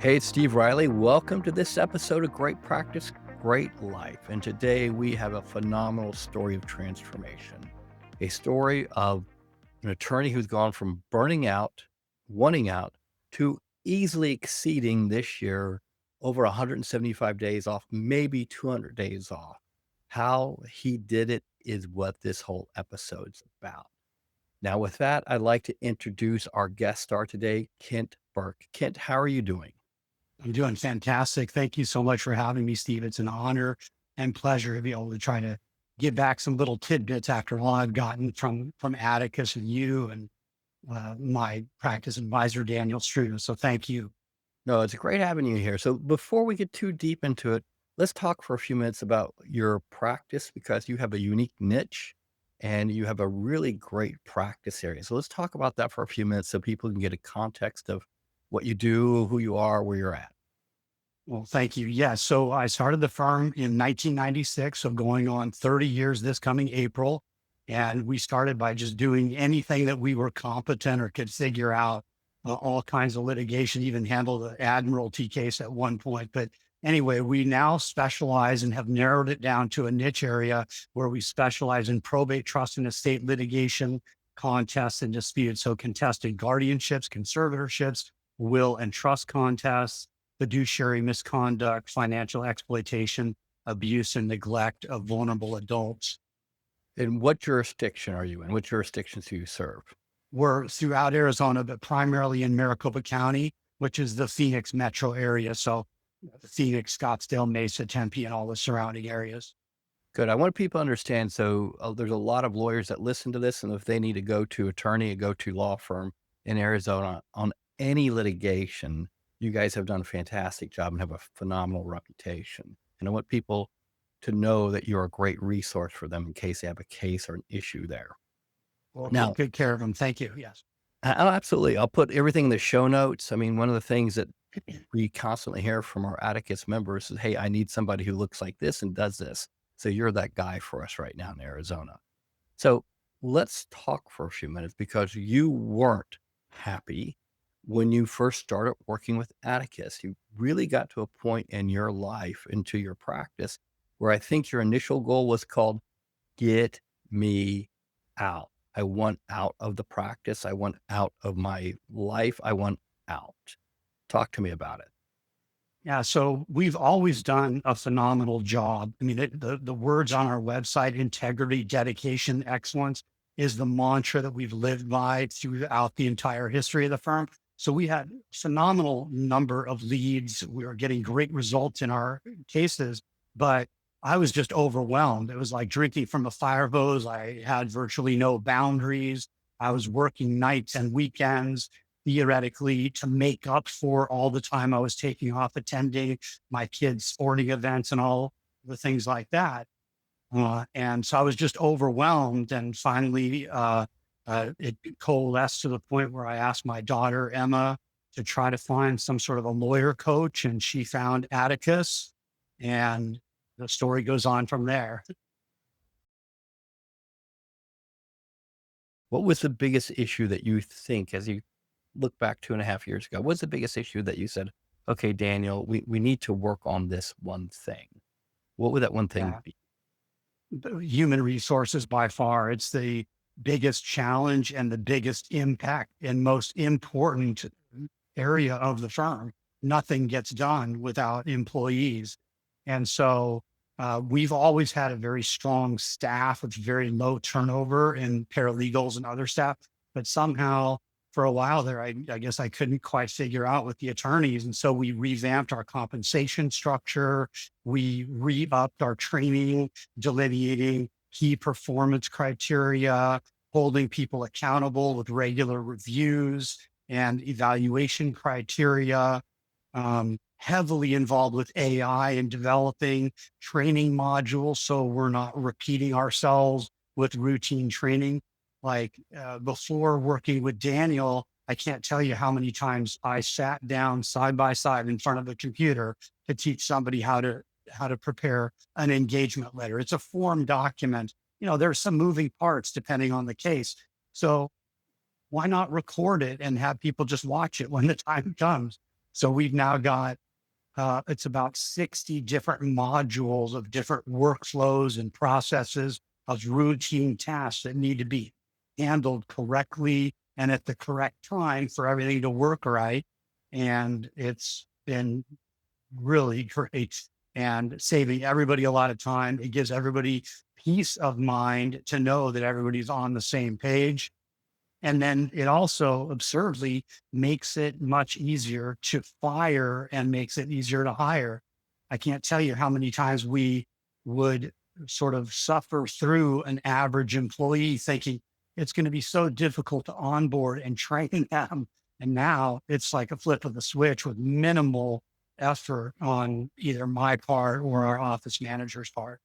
Hey, it's Steve Riley. Welcome to this episode of Great Practice, Great Life. And today we have a phenomenal story of transformation, a story of an attorney who's gone from burning out, wanting out, to easily exceeding this year over 175 days off, maybe 200 days off. How he did it is what this whole episode's about. Now, with that, I'd like to introduce our guest star today, Kent Berk. Kent, how are you doing? I'm doing fantastic. Thank you so much for having me, Steve. It's an honor and pleasure to be able to try to give back some little tidbits after all I've gotten from Atticus and you and my practice advisor, Daniel Struna. So thank you. No, it's great having you here. So before we get too deep into it, let's talk for a few minutes about your practice because you have a unique niche and you have a really great practice area. So let's talk about that for a few minutes so people can get a context of what you do, who you are, where you're at. Well, thank you. Yes. So I started the firm in 1996. So going on 30 years this coming April. And we started by just doing anything that we were competent or could figure out, all kinds of litigation, even handled the admiralty case at one point. But anyway, we now specialize and have narrowed it down to a niche area where we specialize in probate, trust, and estate litigation, contests and disputes. So contested guardianships, conservatorships, will and trust contests, fiduciary misconduct, financial exploitation, abuse and neglect of vulnerable adults. And what jurisdiction are you in? What jurisdictions do you serve? We're throughout Arizona, but primarily in Maricopa County, which is the Phoenix metro area. So Phoenix, Scottsdale, Mesa, Tempe, and all the surrounding areas. Good. I want people to understand. So there's a lot of lawyers that listen to this, and if they need to go to attorney, a go-to law firm in Arizona on any litigation, you guys have done a fantastic job and have a phenomenal reputation. And I want people to know that you're a great resource for them in case they have a case or an issue there. We'll take Now, good care of them. Thank you. Yes. oh, absolutely. I'll put everything in the show notes. I mean, one of the things that we constantly hear from our Atticus members is, hey, I need somebody who looks like this and does this. So you're that guy for us right now in Arizona. So let's talk for a few minutes because you weren't happy when you first started working with Atticus. You really got to a point in your life, into your practice, where I think your initial goal was called get me out. I want out of the practice. I want out of my life. I want out. Talk to me about it. Yeah, so we've always done a phenomenal job. I mean, the words on our website, integrity, dedication, excellence, is the mantra that we've lived by throughout the entire history of the firm. So we had phenomenal number of leads. We were getting great results in our cases, but I was just overwhelmed. It was like drinking from a fire hose. I had virtually no boundaries. I was working nights and weekends theoretically to make up for all the time I was taking off attending my kids' sporting events and all the things like that. And so I was just overwhelmed. And finally, it coalesced to the point where I asked my daughter, Emma, to try to find some sort of a lawyer coach. And she found Atticus. And the story goes on from there. What was the biggest issue that you think, as you look back 2.5 years ago, what's the biggest issue that you said, okay, Daniel, we need to work on this one thing? What would that one thing Yeah. be? Human resources by far. It's the biggest challenge and the biggest impact and most important area of the firm. Nothing gets done without employees. And so we've always had a very strong staff with very low turnover in paralegals and other staff, but somehow for a while there, I guess I couldn't quite figure out with the attorneys. And so we revamped our compensation structure. We re-upped our training, delineating key performance criteria, holding people accountable with regular reviews and evaluation criteria, heavily involved with AI and developing training modules. So we're not repeating ourselves with routine training. Like before working with Daniel, I can't tell you how many times I sat down side by side in front of a computer to teach somebody how to prepare an engagement letter. It's a form document. There's some moving parts depending on the case. So why not record it and have people just watch it when the time comes? So we've now got, it's about 60 different modules of different workflows and processes of routine tasks that need to be handled correctly and at the correct time for everything to work right. And it's been really great and saving everybody a lot of time. It gives everybody peace of mind to know that everybody's on the same page. And then it also absurdly makes it much easier to fire and makes it easier to hire. I can't tell you how many times we would sort of suffer through an average employee thinking it's going to be so difficult to onboard and train them. And now it's like a flip of the switch with minimal effort on either my part or our office manager's part.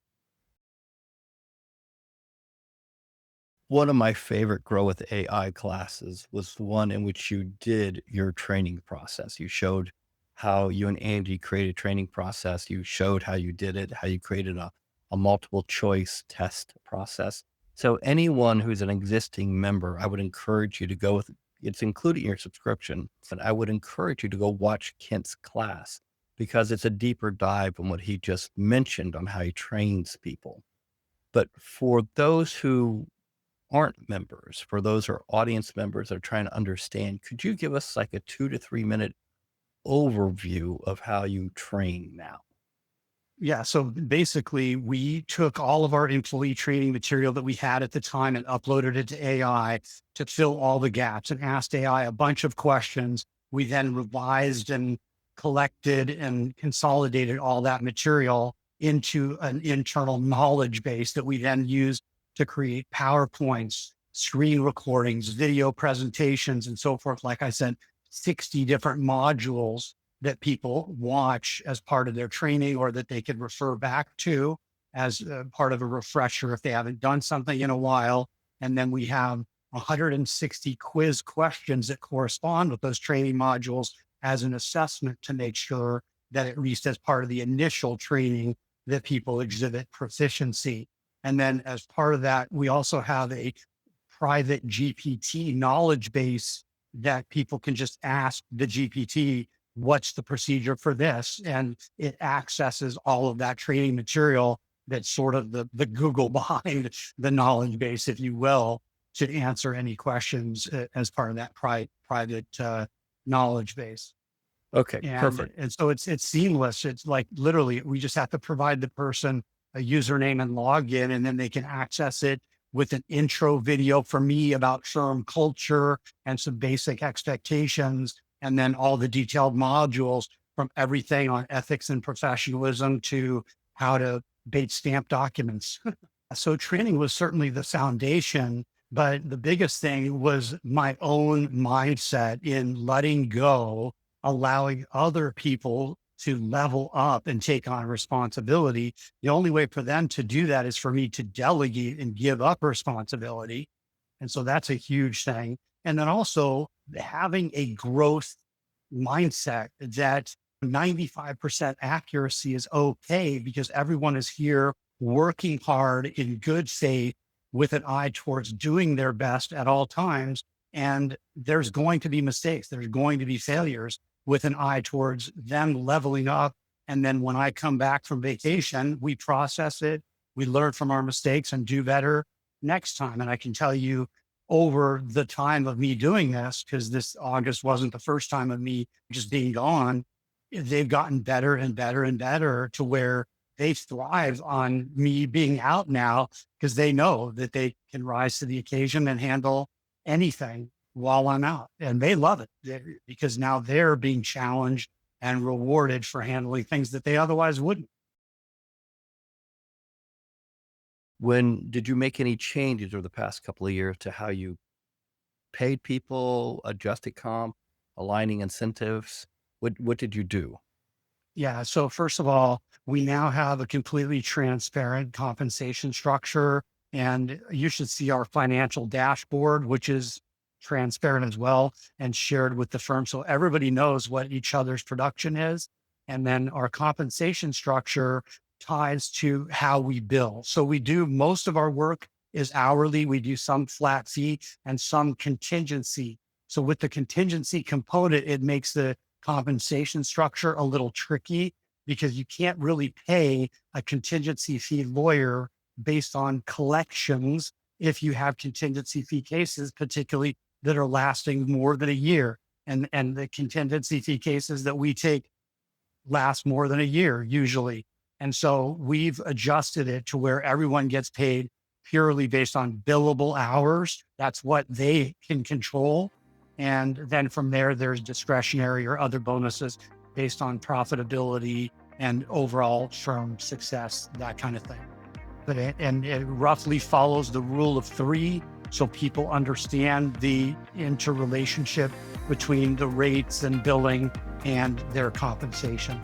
One of my favorite Grow with AI classes was the one in which you did your training process. You showed how you and Andy created a training process. You showed how you did it, how you created a multiple choice test process. So anyone who's an existing member, I would encourage you to go with it's included in your subscription, but I would encourage you to go watch Kent's class because it's a deeper dive on what he just mentioned on how he trains people. But for those who aren't members, for those who are audience members that are trying to understand, could you give us like a 2 to 3 minute overview of how you train now? Yeah. So basically, we took all of our employee training material that we had at the time and uploaded it to AI to fill all the gaps and asked AI a bunch of questions. We then revised and collected and consolidated all that material into an internal knowledge base that we then used to create PowerPoints, screen recordings, video presentations, and so forth. Like I said, 60 different modules that people watch as part of their training or that they could refer back to as part of a refresher if they haven't done something in a while. And then we have 160 quiz questions that correspond with those training modules as an assessment to make sure that at least as part of the initial training that people exhibit proficiency. And then as part of that, we also have a private GPT knowledge base that people can just ask the GPT, what's the procedure for this? And it accesses all of that training material that's sort of the Google behind the knowledge base, if you will, to answer any questions as part of that private knowledge base. Okay, And perfect. and so it's seamless. It's like literally we just have to provide the person a username and login, and then they can access it with an intro video for me about firm culture and some basic expectations, and then all the detailed modules from everything on ethics and professionalism to how to bait stamp documents. So training was certainly the foundation, but the biggest thing was my own mindset in letting go, allowing other people to level up and take on responsibility. The only way for them to do that is for me to delegate and give up responsibility. And so that's a huge thing. And then also having a growth mindset that 95% accuracy is okay because everyone is here working hard in good faith with an eye towards doing their best at all times. And there's going to be mistakes, there's going to be failures with an eye towards them leveling up. And then when I come back from vacation, we process it, we learn from our mistakes and do better next time. And I can tell you over the time of me doing this, because this August wasn't the first time of me just being gone, they've gotten better and better and better to where they thrive on me being out now because they know that they can rise to the occasion and handle anything while I'm out. And they love it because now they're being challenged and rewarded for handling things that they otherwise wouldn't. When did you make any changes over the past couple of years to how you paid people, adjusted comp, aligning incentives? What did you do? Yeah. So first of all, we now have a completely transparent compensation structure. And you should see our financial dashboard, which is transparent as well and shared with the firm. So everybody knows what each other's production is. And then our compensation structure ties to how we bill. So we do most of our work is hourly. We do some flat fee and some contingency. So with the contingency component, it makes the compensation structure a little tricky because you can't really pay a contingency fee lawyer based on collections if you have contingency fee cases, particularly that are lasting more than a year. And the contingency fee cases that we take last more than a year usually. And so we've adjusted it to where everyone gets paid purely based on billable hours. That's what they can control. And then from there, there's discretionary or other bonuses based on profitability and overall firm success, that kind of thing. And it roughly follows the rule of three. So people understand the interrelationship between the rates and billing and their compensation.